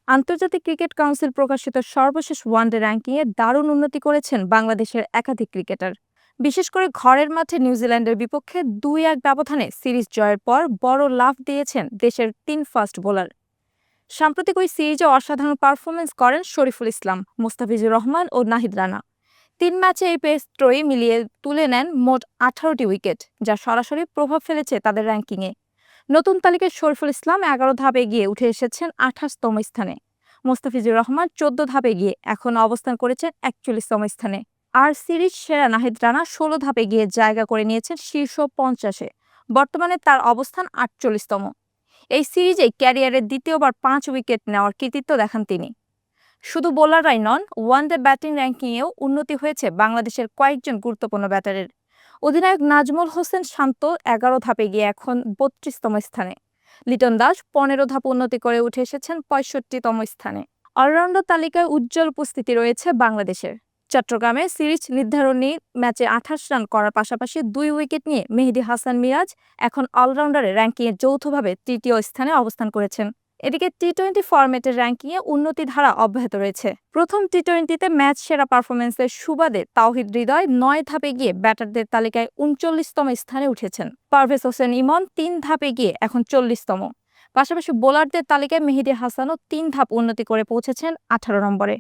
আন্তর্জাতিক cricket council প্রকাশিত সর্বশেষ ওয়ানডে র্যাঙ্কিংয়ে দারুণ উন্নতি করেছেন বাংলাদেশের একাধিক ক্রিকেটার। বিশেষ করে ঘরের মাঠে নিউজিল্যান্ডের বিপক্ষে ২-১ ব্যবধানে সিরিজ জয়ের পর বড় লাফ দিয়েছেন দেশের ৩ ফাস্ট বোলার। সাম্প্রতিক ওই সিরিজে অসাধারণ পারফরমেন্স করেন শরীফুল ইসলাম, মোস্তাফিজুর রহমান ও নাহিদ রানা। ৩ ম্যাচে এই পেস ত্রয়ী মিলিয়ে তুলে নেন মোট ১৮টি উইকেট, যা সরাসরি প্রভাব ফেলেছে তাদের র্যাঙ্কিংয়ে। নতুন তালিকায় শরীফুল ইসলাম ১১ ধাপে গিয়ে উঠে এসেছেন ২৮তম স্থানে। মোস্তাফিজুর রহমান ১৪ ধাপে গিয়ে এখন অবস্থান করেছেন ৪১তম স্থানে। আর সিরিজ সেরা নাহিদ রানা ১৬ ধাপে গিয়ে জায়গা করে নিয়েছেন শীর্ষ ৫০-এ। বর্তমানে তার অবস্থান ৪৮তম। এই সিরিজে ক্যারিয়ারের দ্বিতীয়বার ৫ উইকেট নেওয়ার কৃতিত্ব দেখান তিনি। শুধু বোলাররাই নন, ওয়ানডে ব্যাটিং র্যাঙ্কিংয়েও উন্নতি হয়েছে বাংলাদেশের কয়েকজন গুরুত্বপূর্ণ ব্যাটারের। অধিনায়ক নাজমুল হোসেন শান্ত ১১ ধাপে গিয়ে এখন ৩২তম স্থানে। লিটন দাস ১৫ ধাপ উন্নতি করে উঠে এসেছেন ৬৫তম স্থানে। অলরাউন্ডার তালিকায় উজ্জ্বল উপস্থিতি রয়েছে বাংলাদেশের। চট্টগ্রামে সিরিজ নির্ধারণী ম্যাচে ২৮ রান করার পাশাপাশি ২ উইকেট নিয়ে মেহেদী হাসান মিরাজ এখন অলরাউন্ডারের র্যাঙ্কিংয়ে যৌথভাবে তৃতীয় স্থানে অবস্থান করেছেন। এদিকে টি-২০ ফরম্যাটের র্যাঙ্কিংয়ে উন্নতি ধারা অব্যাহত রয়েছে। প্রথম টি-২০তে ম্যাচ সেরা পারফরমেন্সের সুবাদে তাওহিদ হৃদয় ৯ ধাপে গিয়ে ব্যাটারদের তালিকায় ৩৯তম স্থানে উঠেছেন। পারভেজ হোসেন ইমন ৩ ধাপে গিয়ে এখন ৪০তম। পাশাপাশি বোলারদের তালিকায় মেহেদী হাসানও ৩ ধাপ উন্নতি করে পৌঁছেছেন ১৮ নম্বরে।